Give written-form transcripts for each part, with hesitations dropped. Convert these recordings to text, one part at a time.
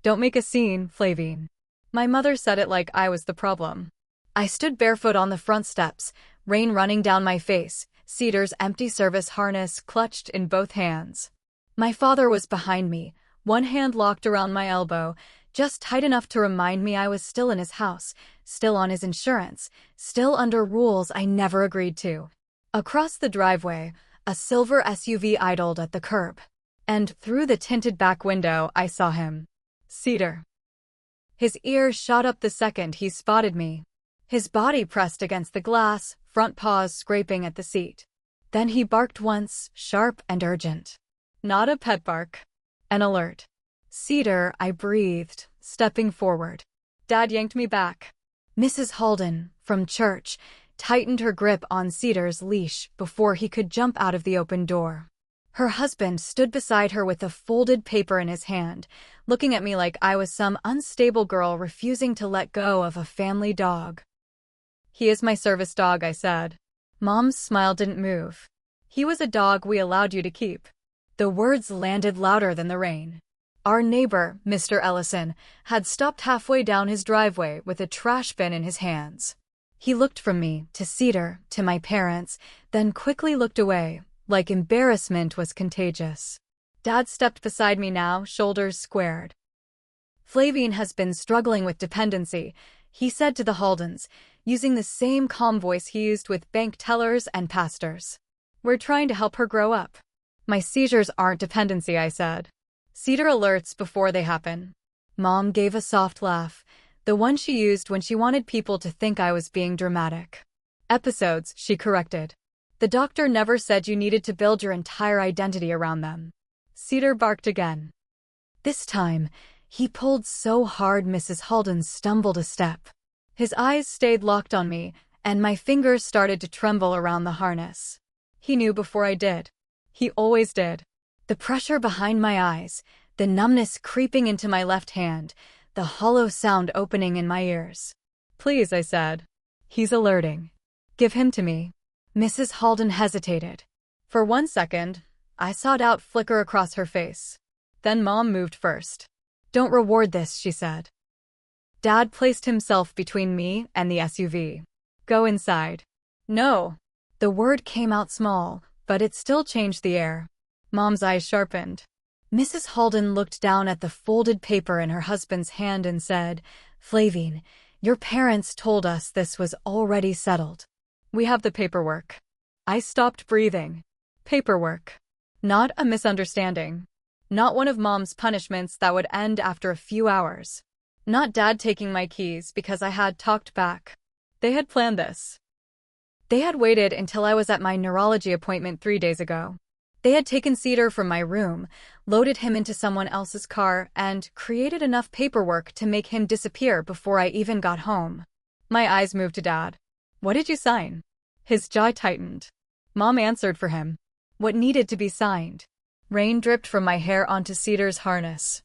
Don't make a scene, Flavine. My mother said it like I was the problem. I stood barefoot on the front steps, rain running down my face, Cedar's empty service harness clutched in both hands. My father was behind me, one hand locked around my elbow, just tight enough to remind me I was still in his house, still on his insurance, still under rules I never agreed to. Across the driveway, a silver SUV idled at the curb. And through the tinted back window, I saw him. Cedar. His ears shot up the second he spotted me. His body pressed against the glass, front paws scraping at the seat. Then he barked once, sharp and urgent. Not a pet bark. An alert. Cedar, I breathed, stepping forward. Dad yanked me back. Mrs. Halden, from church, tightened her grip on Cedar's leash before he could jump out of the open door. Her husband stood beside her with a folded paper in his hand, looking at me like I was some unstable girl refusing to let go of a family dog. He is my service dog, I said. Mom's smile didn't move. He was a dog we allowed you to keep. The words landed louder than the rain. Our neighbor, Mr. Ellison, had stopped halfway down his driveway with a trash bin in his hands. He looked from me, to Cedar, to my parents, then quickly looked away, like embarrassment was contagious. Dad stepped beside me now, shoulders squared. Flavine has been struggling with dependency, he said to the Haldens, using the same calm voice he used with bank tellers and pastors. We're trying to help her grow up. My seizures aren't dependency, I said. Cedar alerts before they happen. Mom gave a soft laugh, the one she used when she wanted people to think I was being dramatic. Episodes, she corrected. The doctor never said you needed to build your entire identity around them. Cedar barked again. This time, he pulled so hard Mrs. Halden stumbled a step. His eyes stayed locked on me, and my fingers started to tremble around the harness. He knew before I did. He always did. The pressure behind my eyes, the numbness creeping into my left hand, the hollow sound opening in my ears. Please, I said. He's alerting. Give him to me. Mrs. Halden hesitated. For 1 second, I saw doubt flicker across her face. Then Mom moved first. Don't reward this, she said. Dad placed himself between me and the SUV. Go inside. No. The word came out small, but it still changed the air. Mom's eyes sharpened. Mrs. Halden looked down at the folded paper in her husband's hand and said, Flavine, your parents told us this was already settled. We have the paperwork. I stopped breathing. Paperwork. Not a misunderstanding. Not one of Mom's punishments that would end after a few hours. Not Dad taking my keys because I had talked back. They had planned this. They had waited until I was at my neurology appointment 3 days ago. They had taken Cedar from my room, loaded him into someone else's car, and created enough paperwork to make him disappear before I even got home. My eyes moved to Dad. What did you sign? His jaw tightened. Mom answered for him. What needed to be signed? Rain dripped from my hair onto Cedar's harness.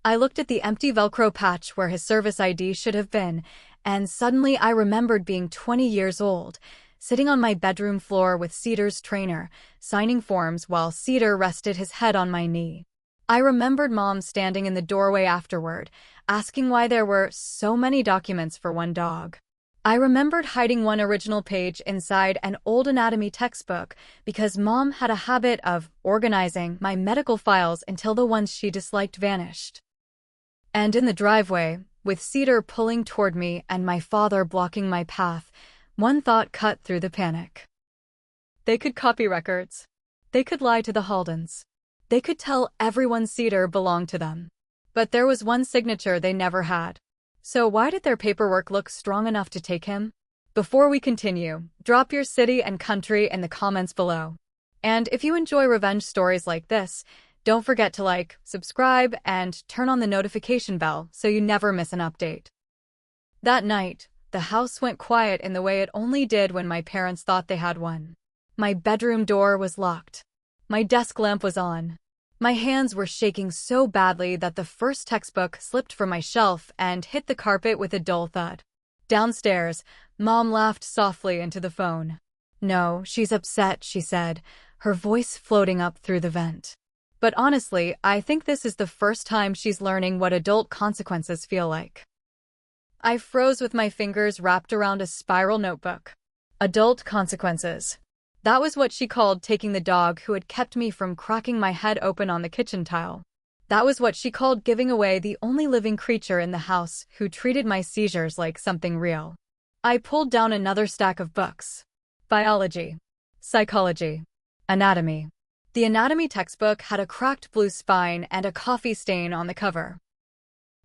I looked at the empty Velcro patch where his service ID should have been, and suddenly I remembered being 20 years old, sitting on my bedroom floor with Cedar's trainer, signing forms while Cedar rested his head on my knee. I remembered Mom standing in the doorway afterward, asking why there were so many documents for one dog. I remembered hiding one original page inside an old anatomy textbook because Mom had a habit of organizing my medical files until the ones she disliked vanished. And in the driveway, with Cedar pulling toward me and my father blocking my path, one thought cut through the panic. They could copy records. They could lie to the Haldens. They could tell everyone Cedar belonged to them. But there was one signature they never had. So why did their paperwork look strong enough to take him? Before we continue, drop your city and country in the comments below. And if you enjoy revenge stories like this, don't forget to like, subscribe, and turn on the notification bell so you never miss an update. That night, the house went quiet in the way it only did when my parents thought they had one. My bedroom door was locked. My desk lamp was on. My hands were shaking so badly that the first textbook slipped from my shelf and hit the carpet with a dull thud. Downstairs, Mom laughed softly into the phone. No, she's upset, she said, her voice floating up through the vent. But honestly, I think this is the first time she's learning what adult consequences feel like. I froze with my fingers wrapped around a spiral notebook. Adult consequences. That was what she called taking the dog who had kept me from cracking my head open on the kitchen tile. That was what she called giving away the only living creature in the house who treated my seizures like something real. I pulled down another stack of books. Biology. Psychology. Anatomy. The anatomy textbook had a cracked blue spine and a coffee stain on the cover.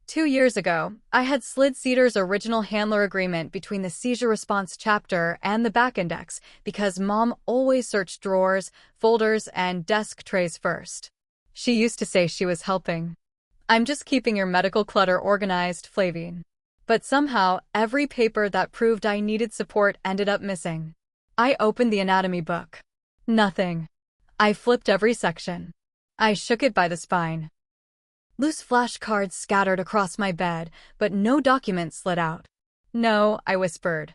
2 years ago, I had slid Cedar's original handler agreement between the seizure response chapter and the back index because Mom always searched drawers, folders, and desk trays first. She used to say she was helping. I'm just keeping your medical clutter organized, Flavine. But somehow, every paper that proved I needed support ended up missing. I opened the anatomy book. Nothing. I flipped every section. I shook it by the spine. Loose flashcards scattered across my bed, but no document slid out. No, I whispered.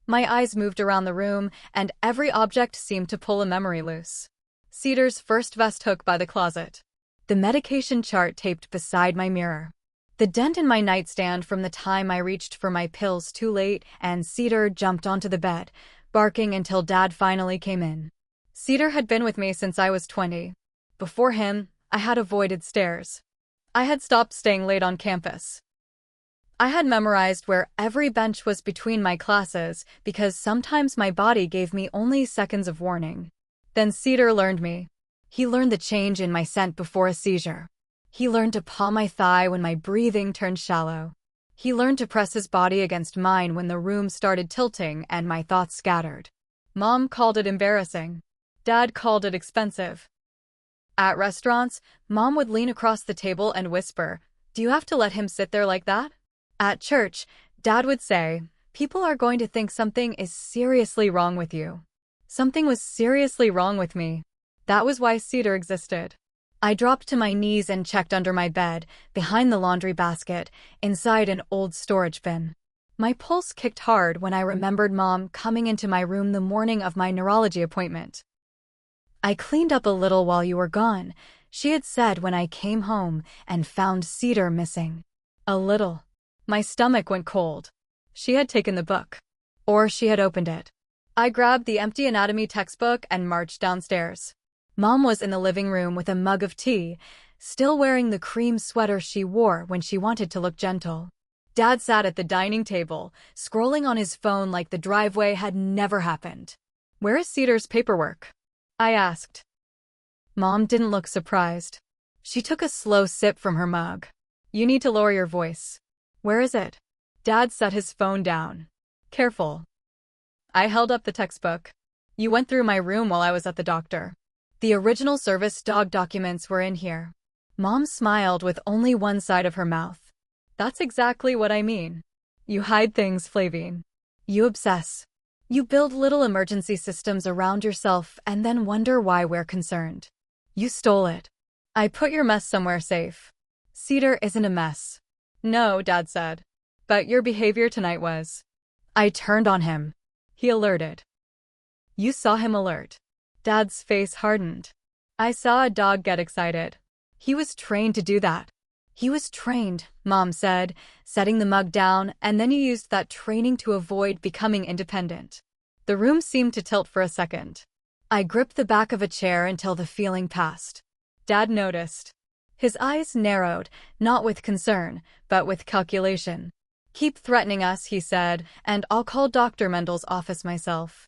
My eyes moved around the room, and every object seemed to pull a memory loose. Cedar's first vest hook by the closet. The medication chart taped beside my mirror. The dent in my nightstand from the time I reached for my pills too late, and Cedar jumped onto the bed, barking until Dad finally came in. Cedar had been with me since I was 20. Before him, I had avoided stairs. I had stopped staying late on campus. I had memorized where every bench was between my classes because sometimes my body gave me only seconds of warning. Then Cedar learned me. He learned the change in my scent before a seizure. He learned to paw my thigh when my breathing turned shallow. He learned to press his body against mine when the room started tilting and my thoughts scattered. Mom called it embarrassing. Dad called it expensive. At restaurants, Mom would lean across the table and whisper, "Do you have to let him sit there like that?" At church, Dad would say, "People are going to think something is seriously wrong with you." Something was seriously wrong with me. That was why Cedar existed. I dropped to my knees and checked under my bed, behind the laundry basket, inside an old storage bin. My pulse kicked hard when I remembered Mom coming into my room the morning of my neurology appointment. "I cleaned up a little while you were gone," she had said when I came home and found Cedar missing. A little. My stomach went cold. She had taken the book. Or she had opened it. I grabbed the empty anatomy textbook and marched downstairs. Mom was in the living room with a mug of tea, still wearing the cream sweater she wore when she wanted to look gentle. Dad sat at the dining table, scrolling on his phone like the driveway had never happened. "Where is Cedar's paperwork?" I asked. Mom didn't look surprised. She took a slow sip from her mug. "You need to lower your voice." "Where is it?" Dad set his phone down. "Careful." I held up the textbook. "You went through my room while I was at the doctor. The original service dog documents were in here." Mom smiled with only one side of her mouth. "That's exactly what I mean. You hide things, Flavine. You obsess. You build little emergency systems around yourself and then wonder why we're concerned. You stole it. I put your mess somewhere safe." "Cedar isn't a mess." "No," Dad said. "But your behavior tonight was." I turned on him. He alerted. "You saw him alert." Dad's face hardened. "I saw a dog get excited. He was trained to do that." "He was trained," Mom said, setting the mug down, "and then you used that training to avoid becoming independent." The room seemed to tilt for a second. I gripped the back of a chair until the feeling passed. Dad noticed. His eyes narrowed, not with concern, but with calculation. "Keep threatening us," he said, "and I'll call Dr. Mendel's office myself.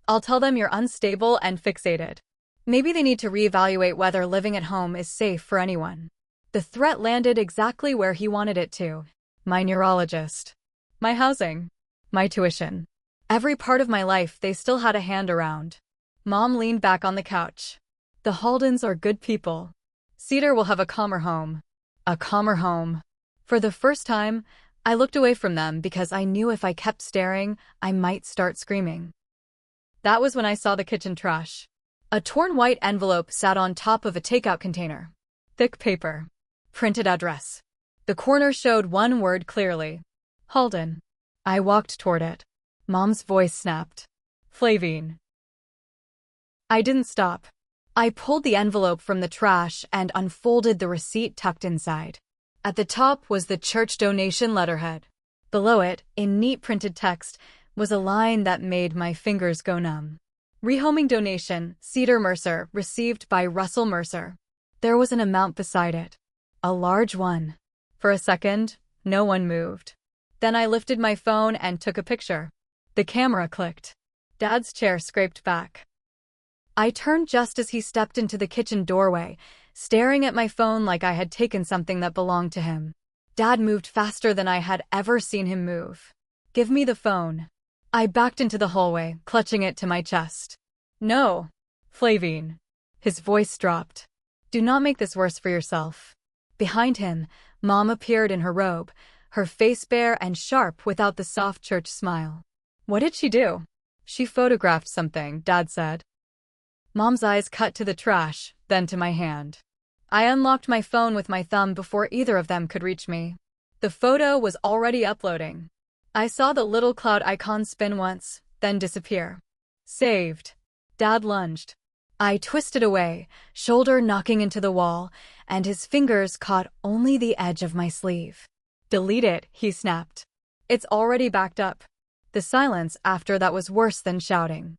I'll tell them you're unstable and fixated. Maybe they need to reevaluate whether living at home is safe for anyone." The threat landed exactly where he wanted it to. My neurologist. My housing. My tuition. Every part of my life they still had a hand around. Mom leaned back on the couch. "The Haldens are good people. Cedar will have a calmer home." A calmer home. For the first time, I looked away from them because I knew if I kept staring, I might start screaming. That was when I saw the kitchen trash. A torn white envelope sat on top of a takeout container. Thick paper. Printed address. The corner showed one word clearly. Halden. I walked toward it. Mom's voice snapped. "Flavine." I didn't stop. I pulled the envelope from the trash and unfolded the receipt tucked inside. At the top was the church donation letterhead. Below it, in neat printed text, was a line that made my fingers go numb. Rehoming donation, Cedar Mercer, received by Russell Mercer. There was an amount beside it. A large one. For a second, no one moved. Then I lifted my phone and took a picture. The camera clicked. Dad's chair scraped back. I turned just as he stepped into the kitchen doorway, staring at my phone like I had taken something that belonged to him. Dad moved faster than I had ever seen him move. "Give me the phone." I backed into the hallway, clutching it to my chest. "No, Flavine." His voice dropped. "Do not make this worse for yourself." Behind him, Mom appeared in her robe, her face bare and sharp without the soft church smile. "What did she do?" "She photographed something," Dad said. Mom's eyes cut to the trash, then to my hand. I unlocked my phone with my thumb before either of them could reach me. The photo was already uploading. I saw the little cloud icon spin once, then disappear. "Saved." Dad lunged. I twisted away, shoulder knocking into the wall, and his fingers caught only the edge of my sleeve. "Delete it," he snapped. "It's already backed up." The silence after that was worse than shouting.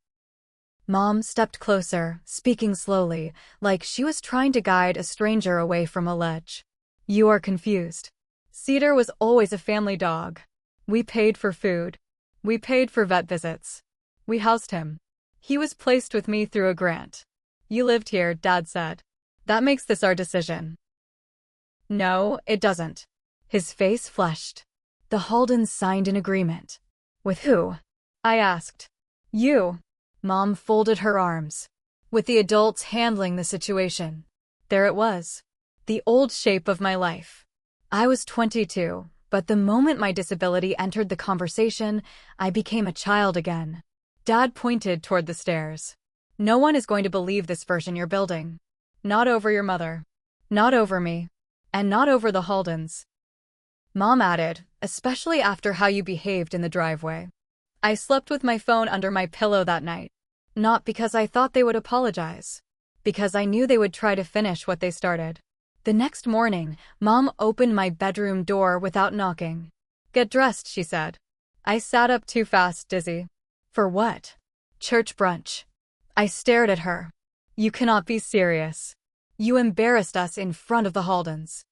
Mom stepped closer, speaking slowly, like she was trying to guide a stranger away from a ledge. "You are confused. Cedar was always a family dog. We paid for food. We paid for vet visits. We housed him. He was placed with me through a grant. You lived here," Dad said. "That makes this our decision." "No, it doesn't." His face flushed. "The Haldens signed an agreement." "With who?" I asked. "You." Mom folded her arms. "With the adults handling the situation." There it was. The old shape of my life. I was 22, but the moment my disability entered the conversation, I became a child again. Dad pointed toward the stairs. "No one is going to believe this version you're building. Not over your mother. Not over me. And not over the Haldens." Mom added, "Especially after how you behaved in the driveway." I slept with my phone under my pillow that night. Not because I thought they would apologize. Because I knew they would try to finish what they started. The next morning, Mom opened my bedroom door without knocking. "Get dressed," she said. I sat up too fast, dizzy. "For what?" "Church brunch." I stared at her. "You cannot be serious. You embarrassed us in front of the Haldens.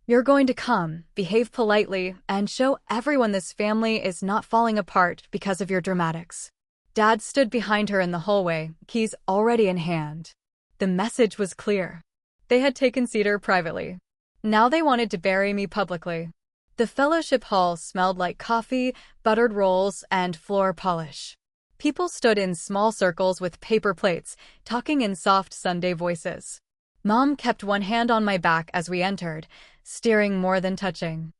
You're going to come, behave politely, and show everyone this family is not falling apart because of your dramatics." Dad stood behind her in the hallway, keys already in hand. The message was clear. They had taken Cedar privately. Now they wanted to bury me publicly. The fellowship hall smelled like coffee, buttered rolls, and floor polish. People stood in small circles with paper plates, talking in soft Sunday voices. Mom kept one hand on my back as we entered, steering more than touching.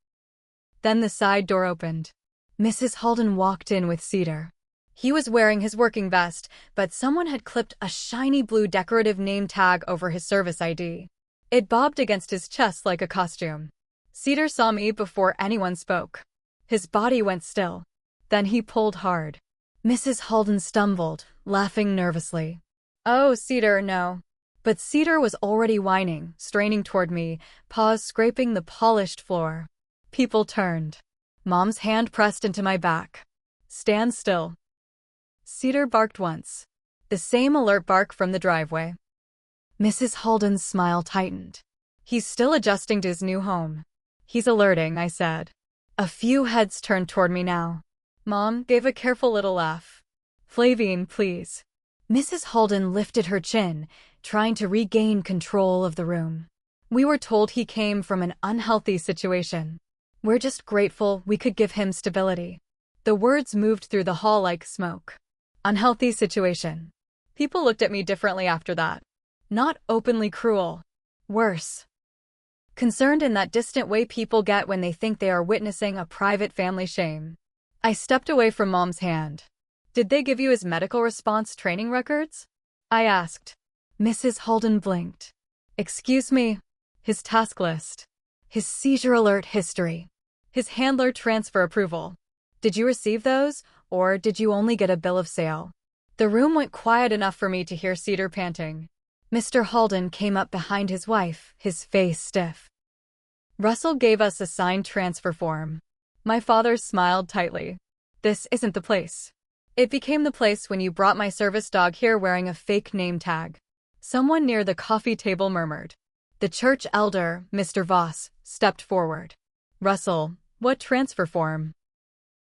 Then the side door opened. Mrs. Halden walked in with Cedar. He was wearing his working vest, but someone had clipped a shiny blue decorative name tag over his service ID. It bobbed against his chest like a costume. Cedar saw me before anyone spoke. His body went still. Then he pulled hard. Mrs. Halden stumbled, laughing nervously. "Oh, Cedar, no." But Cedar was already whining, straining toward me, paws scraping the polished floor. People turned. Mom's hand pressed into my back. "Stand still." Cedar barked once. The same alert bark from the driveway. Mrs. Halden's smile tightened. "He's still adjusting to his new home." "He's alerting," I said. A few heads turned toward me now. Mom gave a careful little laugh. "Flavine, please." Mrs. Halden lifted her chin, trying to regain control of the room. "We were told he came from an unhealthy situation. We're just grateful we could give him stability." The words moved through the hall like smoke. Unhealthy situation. People looked at me differently after that. Not openly cruel. Worse. Concerned in that distant way people get when they think they are witnessing a private family shame. I stepped away from Mom's hand. "Did they give you his medical response training records?" I asked. Mrs. Halden blinked. "Excuse me." "His task list. His seizure alert history. His handler transfer approval. Did you receive those, or did you only get a bill of sale?" The room went quiet enough for me to hear Cedar panting. Mr. Halden came up behind his wife, his face stiff. Russell gave us a signed transfer form. My father smiled tightly. This isn't the place. It became the place when you brought my service dog here wearing a fake name tag. Someone near the coffee table murmured. The church elder, Mr. Voss, stepped forward. Russell, what transfer form?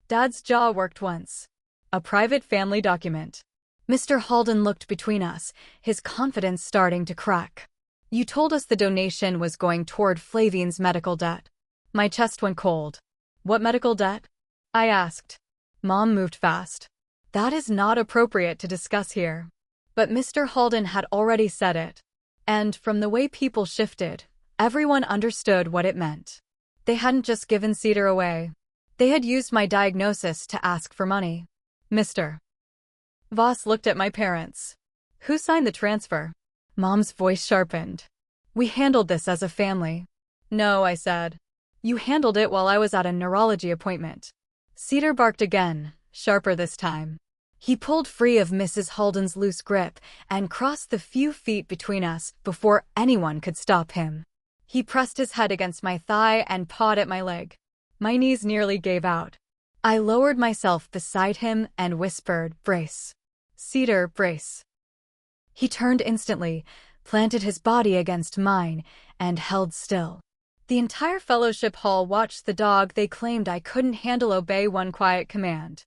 Dad's jaw worked once. A private family document. Mr. Halden looked between us, his confidence starting to crack. You told us the donation was going toward Flavine's medical debt. My chest went cold. What medical debt? I asked. Mom moved fast. That is not appropriate to discuss here. But Mr. Halden had already said it. And from the way people shifted, everyone understood what it meant. They hadn't just given Cedar away. They had used my diagnosis to ask for money. Mr. Voss looked at my parents. Who signed the transfer? Mom's voice sharpened. We handled this as a family. No, I said. You handled it while I was at a neurology appointment. Cedar barked again, sharper this time. He pulled free of Mrs. Halden's loose grip and crossed the few feet between us before anyone could stop him. He pressed his head against my thigh and pawed at my leg. My knees nearly gave out. I lowered myself beside him and whispered, brace. Cedar, brace. He turned instantly, planted his body against mine, and held still. The entire fellowship hall watched the dog they claimed I couldn't handle obey one quiet command.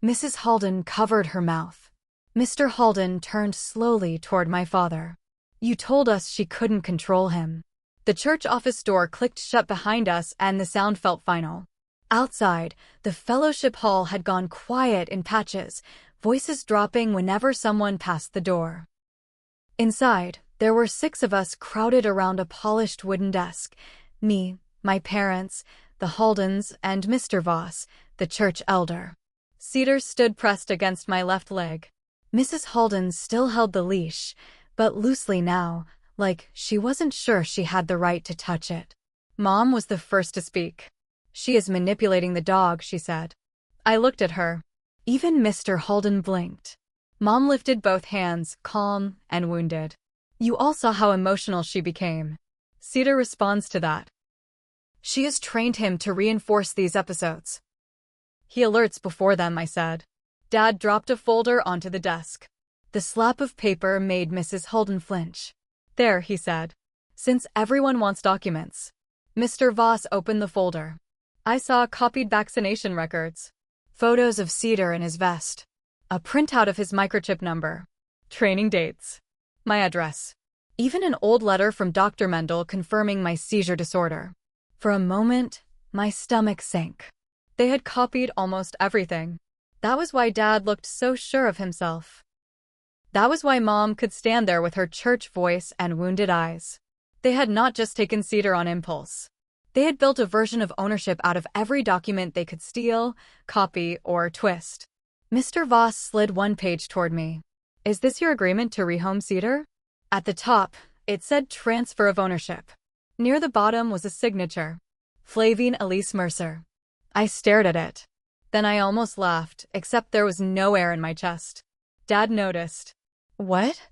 Mrs. Halden covered her mouth. Mr. Halden turned slowly toward my father. You told us she couldn't control him. The church office door clicked shut behind us and the sound felt final. Outside, the fellowship hall had gone quiet in patches, voices dropping whenever someone passed the door. Inside, there were 6 of us crowded around a polished wooden desk. Me, my parents, the Haldens, and Mr. Voss, the church elder. Cedar stood pressed against my left leg. Mrs. Halden still held the leash, but loosely now, like she wasn't sure she had the right to touch it. Mom was the first to speak. She is manipulating the dog, she said. I looked at her. Even Mr. Halden blinked. Mom lifted both hands, calm and wounded. You all saw how emotional she became. Cedar responds to that. She has trained him to reinforce these episodes. He alerts before them, I said. Dad dropped a folder onto the desk. The slap of paper made Mrs. Halden flinch. There, he said. Since everyone wants documents. Mr. Voss opened the folder. I saw copied vaccination records. Photos of Cedar in his vest. A printout of his microchip number. Training dates. My address. Even an old letter from Dr. Mendel confirming my seizure disorder. For a moment, my stomach sank. They had copied almost everything. That was why Dad looked so sure of himself. That was why Mom could stand there with her church voice and wounded eyes. They had not just taken Cedar on impulse. They had built a version of ownership out of every document they could steal, copy, or twist. Mr. Voss slid one page toward me. Is this your agreement to rehome Cedar? At the top, it said transfer of ownership. Near the bottom was a signature. Flavine Elise Mercer. I stared at it. Then I almost laughed, except there was no air in my chest. Dad noticed. What?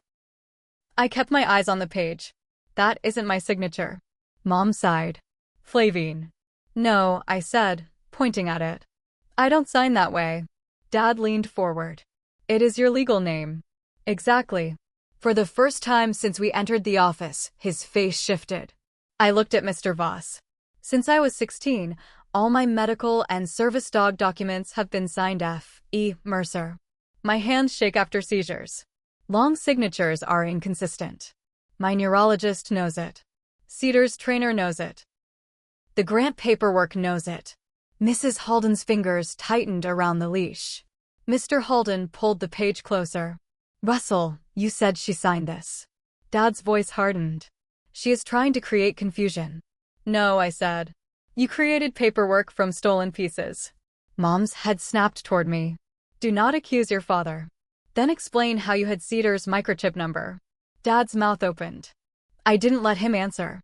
I kept my eyes on the page. That isn't my signature. Mom sighed. Flavine. No, I said, pointing at it. I don't sign that way. Dad leaned forward. It is your legal name. Exactly. For the first time since we entered the office, his face shifted. I looked at Mr. Voss. Since I was 16, all my medical and service dog documents have been signed F. E. Mercer. My hands shake after seizures. Long signatures are inconsistent. My neurologist knows it. Cedar's trainer knows it. The grant paperwork knows it. Mrs. Halden's fingers tightened around the leash. Mr. Halden pulled the page closer. Russell, you said she signed this. Dad's voice hardened. She is trying to create confusion. No, I said. You created paperwork from stolen pieces. Mom's head snapped toward me. Do not accuse your father. Then explain how you had Cedar's microchip number. Dad's mouth opened. I didn't let him answer.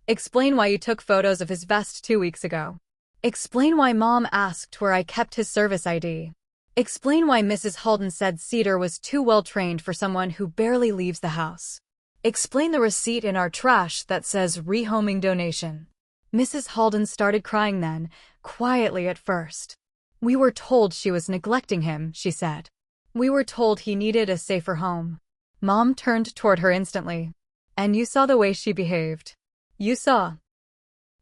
Explain why you took photos of his vest 2 weeks ago. Explain why Mom asked where I kept his service ID. Explain why Mrs. Halden said Cedar was too well trained for someone who barely leaves the house. Explain the receipt in our trash that says rehoming donation. Mrs. Halden started crying then, quietly at first. We were told she was neglecting him, she said. We were told he needed a safer home. Mom turned toward her instantly. And you saw the way she behaved. You saw.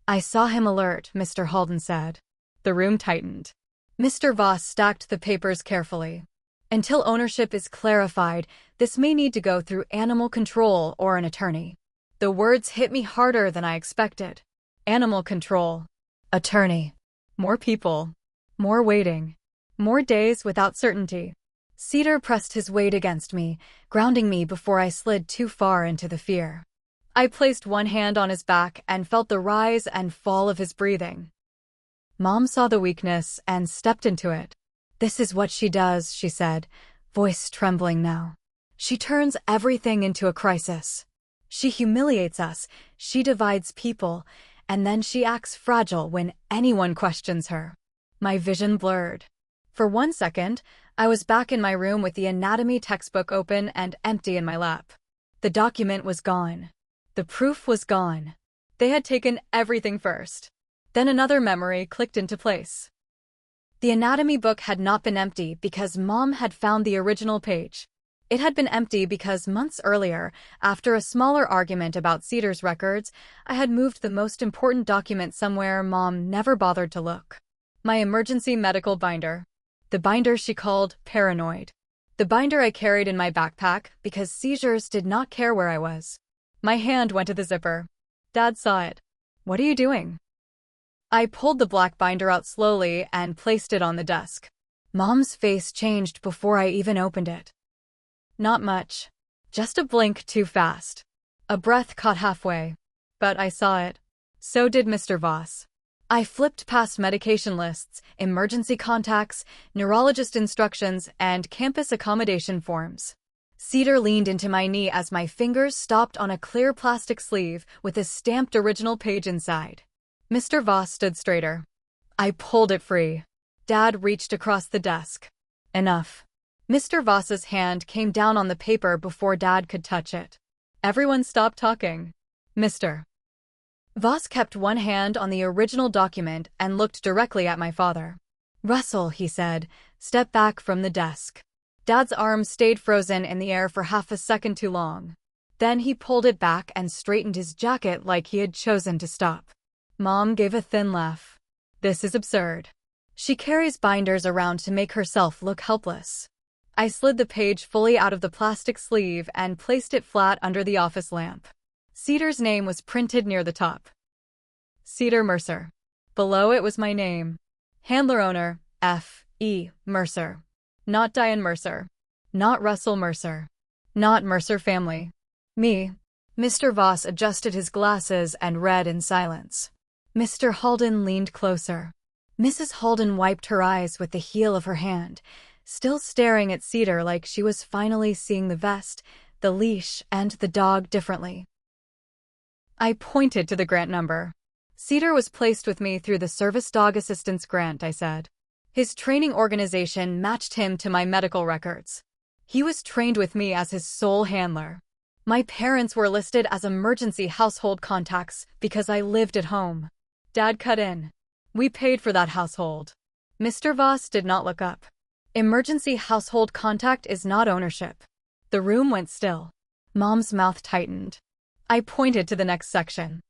I saw him alert, Mr. Halden said. The room tightened. Mr. Voss stacked the papers carefully. Until ownership is clarified, this may need to go through animal control or an attorney. The words hit me harder than I expected. Animal control. Attorney. More people. More waiting. More days without certainty. Cedar pressed his weight against me, grounding me before I slid too far into the fear. I placed one hand on his back and felt the rise and fall of his breathing. Mom saw the weakness and stepped into it. This is what she does, she said, voice trembling now. She turns everything into a crisis. She humiliates us, she divides people, and then she acts fragile when anyone questions her. My vision blurred. For 1 second, I was back in my room with the anatomy textbook open and empty in my lap. The document was gone. The proof was gone. They had taken everything first. Then another memory clicked into place. The anatomy book had not been empty because Mom had found the original page. It had been empty because months earlier, after a smaller argument about Cedar's records, I had moved the most important document somewhere Mom never bothered to look. My emergency medical binder. The binder she called paranoid. The binder I carried in my backpack because seizures did not care where I was. My hand went to the zipper. Dad saw it. What are you doing? I pulled the black binder out slowly and placed it on the desk. Mom's face changed before I even opened it. Not much. Just a blink too fast. A breath caught halfway. But I saw it. So did Mr. Voss. I flipped past medication lists, emergency contacts, neurologist instructions, and campus accommodation forms. Cedar leaned into my knee as my fingers stopped on a clear plastic sleeve with a stamped original page inside. Mr. Voss stood straighter. I pulled it free. Dad reached across the desk. Enough. Mr. Voss's hand came down on the paper before Dad could touch it. Everyone stopped talking. Mr. Voss kept one hand on the original document and looked directly at my father. Russell, he said, step back from the desk. Dad's arm stayed frozen in the air for half a second too long. Then he pulled it back and straightened his jacket like he had chosen to stop. Mom gave a thin laugh. This is absurd. She carries binders around to make herself look helpless. I slid the page fully out of the plastic sleeve and placed it flat under the office lamp. Cedar's name was printed near the top. Cedar Mercer. Below it was my name. Handler owner, F.E. Mercer. Not Diane Mercer. Not Russell Mercer. Not Mercer family. Me. Mr. Voss adjusted his glasses and read in silence. Mr. Halden leaned closer. Mrs. Halden wiped her eyes with the heel of her hand, still staring at Cedar like she was finally seeing the vest, the leash, and the dog differently. I pointed to the grant number. Cedar was placed with me through the Service Dog Assistance Grant, I said. His training organization matched him to my medical records. He was trained with me as his sole handler. My parents were listed as emergency household contacts because I lived at home. Dad cut in. We paid for that household. Mr. Voss did not look up. Emergency household contact is not ownership. The room went still. Mom's mouth tightened. I pointed to the next section.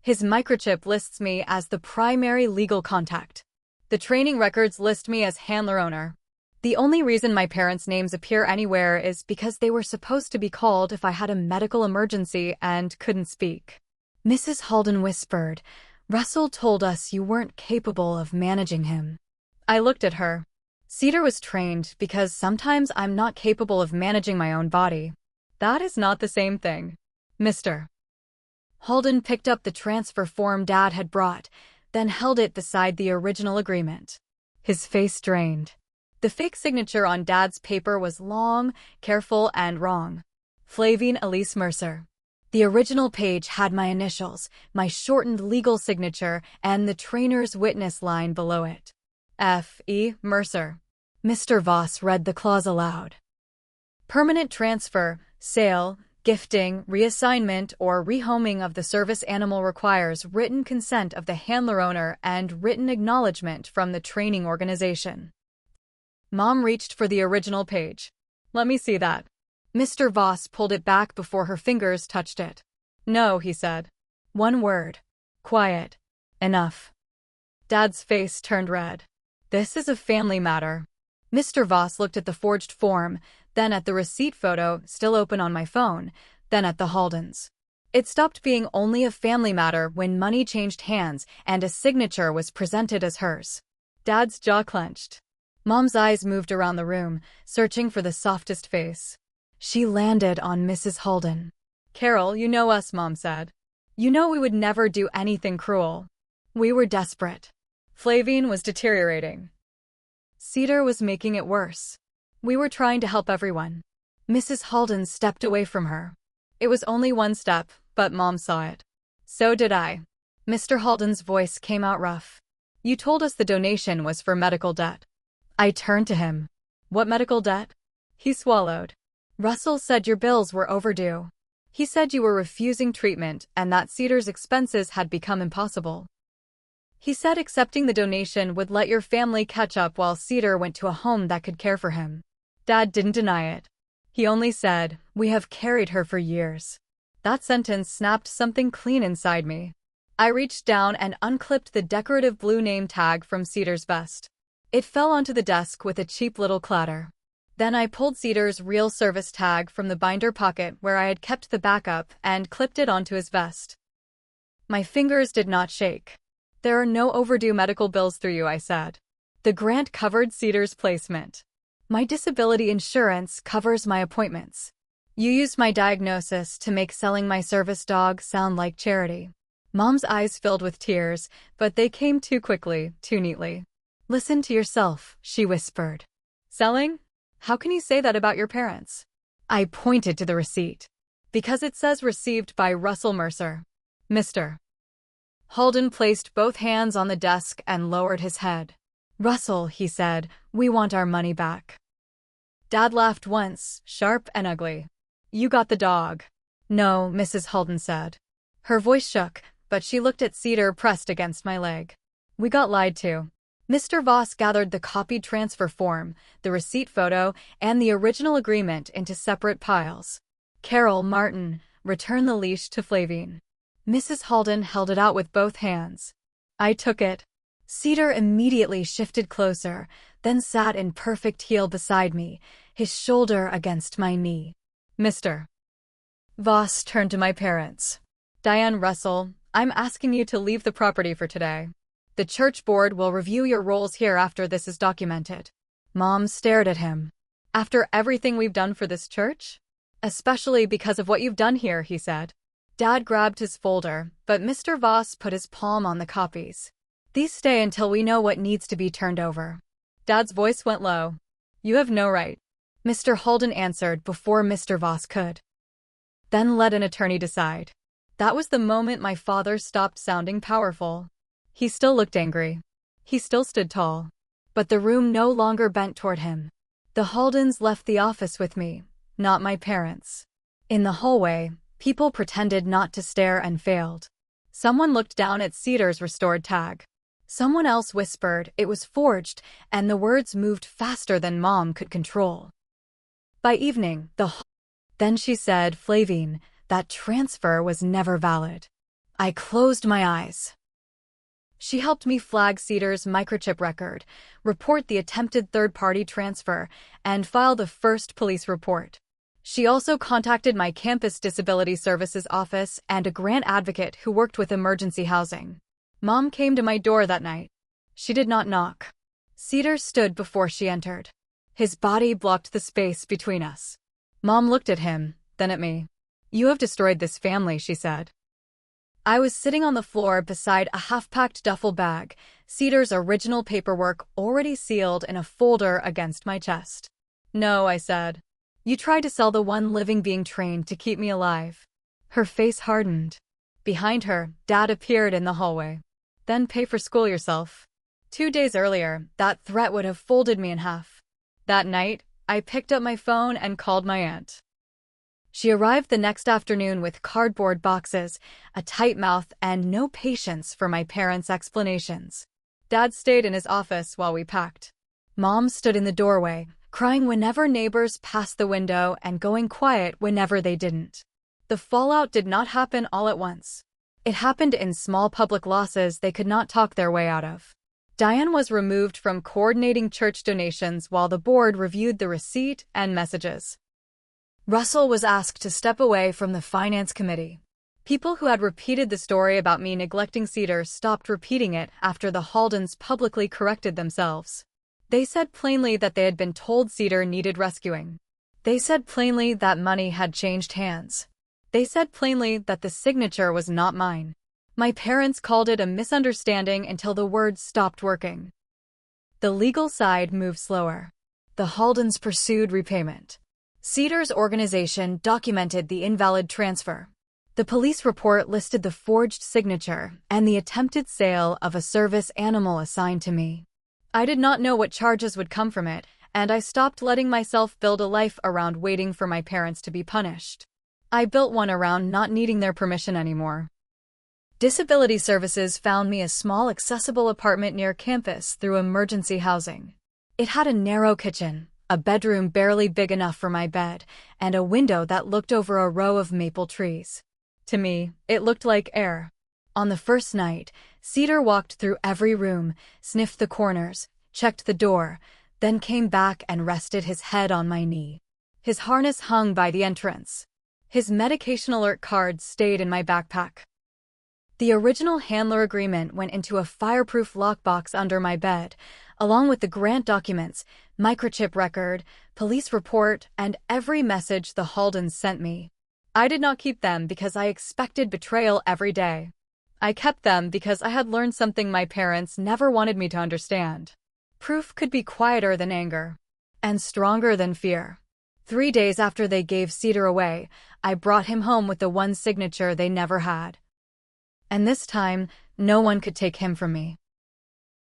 His microchip lists me as the primary legal contact. The training records list me as handler owner. The only reason my parents' names appear anywhere is because they were supposed to be called if I had a medical emergency and couldn't speak. Mrs. Halden whispered, Russell told us you weren't capable of managing him. I looked at her. Cedar was trained because sometimes I'm not capable of managing my own body. That is not the same thing. Mr. Halden picked up the transfer form Dad had brought, then held it beside the original agreement. His face drained. The fake signature on Dad's paper was long, careful, and wrong. Flavine Elise Mercer. The original page had my initials, my shortened legal signature, and the trainer's witness line below it. F.E. Mercer. Mr. Voss read the clause aloud. Permanent transfer, sale, Gifting, reassignment, or rehoming of the service animal requires written consent of the handler owner and written acknowledgement from the training organization. Mom reached for the original page. Let me see that. Mr. Voss pulled it back before her fingers touched it. No, he said. One word. Quiet. Enough. Dad's face turned red. This is a family matter. Mr. Voss looked at the forged form, then at the receipt photo still open on my phone, then at the Haldens. It stopped being only a family matter when money changed hands and a signature was presented as hers. Dad's jaw clenched. Mom's eyes moved around the room, searching for the softest face. She landed on Mrs. Halden. Carol, you know us, Mom said. You know we would never do anything cruel. We were desperate. Flavine was deteriorating. Cedar was making it worse. We were trying to help everyone. Mrs. Halden stepped away from her. It was only one step, but Mom saw it. So did I. Mr. Halden's voice came out rough. You told us the donation was for medical debt. I turned to him. What medical debt? He swallowed. Russell said your bills were overdue. He said you were refusing treatment and that Cedar's expenses had become impossible. He said accepting the donation would let your family catch up while Cedar went to a home that could care for him. Dad didn't deny it. He only said, we have carried her for years. That sentence snapped something clean inside me. I reached down and unclipped the decorative blue name tag from Cedar's vest. It fell onto the desk with a cheap little clatter. Then I pulled Cedar's real service tag from the binder pocket where I had kept the backup and clipped it onto his vest. My fingers did not shake. There are no overdue medical bills through you, I said. The grant covered Cedar's placement. My disability insurance covers my appointments. You used my diagnosis to make selling my service dog sound like charity. Mom's eyes filled with tears, but they came too quickly, too neatly. Listen to yourself, she whispered. Selling? How can you say that about your parents? I pointed to the receipt. Because it says received by Russell Mercer. Mr. Halden placed both hands on the desk and lowered his head. Russell, he said, we want our money back. Dad laughed once, sharp and ugly. You got the dog. No, Mrs. Halden said. Her voice shook, but she looked at Cedar pressed against my leg. We got lied to. Mr. Voss gathered the copied transfer form, the receipt photo, and the original agreement into separate piles. Carol, Martin, return the leash to Flavine. Mrs. Halden held it out with both hands. I took it. Cedar immediately shifted closer, then sat in perfect heel beside me, his shoulder against my knee. Mr. Voss turned to my parents. Diane Russell, I'm asking you to leave the property for today. The church board will review your roles here after this is documented. Mom stared at him. After everything we've done for this church? Especially because of what you've done here, he said. Dad grabbed his folder, but Mr. Voss put his palm on the copies. These stay until we know what needs to be turned over. Dad's voice went low. You have no right. Mr. Halden answered before Mr. Voss could. Then let an attorney decide. That was the moment my father stopped sounding powerful. He still looked angry. He still stood tall. But the room no longer bent toward him. The Haldens left the office with me, not my parents. In the hallway, people pretended not to stare and failed. Someone looked down at Cedar's restored tag. Someone else whispered it was forged, and the words moved faster than Mom could control. By evening, Then she said, Flavine, that transfer was never valid. I closed my eyes. She helped me flag Cedar's microchip record, report the attempted third-party transfer, and file the first police report. She also contacted my campus disability services office and a grant advocate who worked with emergency housing. Mom came to my door that night. She did not knock. Cedar stood before she entered. His body blocked the space between us. Mom looked at him, then at me. You have destroyed this family, she said. I was sitting on the floor beside a half-packed duffel bag, Cedar's original paperwork already sealed in a folder against my chest. No, I said. You tried to sell the one living being trained to keep me alive. Her face hardened. Behind her, Dad appeared in the hallway. Then pay for school yourself. 2 days earlier, that threat would have folded me in half. That night, I picked up my phone and called my aunt. She arrived the next afternoon with cardboard boxes, a tight mouth, and no patience for my parents' explanations. Dad stayed in his office while we packed. Mom stood in the doorway, crying whenever neighbors passed the window and going quiet whenever they didn't. The fallout did not happen all at once. It happened in small public losses they could not talk their way out of. Diane was removed from coordinating church donations while the board reviewed the receipt and messages. Russell was asked to step away from the finance committee. People who had repeated the story about me neglecting Cedar stopped repeating it after the Haldens publicly corrected themselves. They said plainly that they had been told Cedar needed rescuing. They said plainly that money had changed hands. They said plainly that the signature was not mine. My parents called it a misunderstanding until the words stopped working. The legal side moved slower. The Haldens pursued repayment. Cedar's organization documented the invalid transfer. The police report listed the forged signature and the attempted sale of a service animal assigned to me. I did not know what charges would come from it, and I stopped letting myself build a life around waiting for my parents to be punished. I built one around not needing their permission anymore. Disability Services found me a small accessible apartment near campus through emergency housing. It had a narrow kitchen, a bedroom barely big enough for my bed, and a window that looked over a row of maple trees. To me, it looked like air. On the first night, Cedar walked through every room, sniffed the corners, checked the door, then came back and rested his head on my knee. His harness hung by the entrance. His medication alert card stayed in my backpack. The original handler agreement went into a fireproof lockbox under my bed, along with the grant documents, microchip record, police report, and every message the Haldens sent me. I did not keep them because I expected betrayal every day. I kept them because I had learned something my parents never wanted me to understand. Proof could be quieter than anger, and stronger than fear. 3 days after they gave Cedar away, I brought him home with the one signature they never had. And this time, no one could take him from me.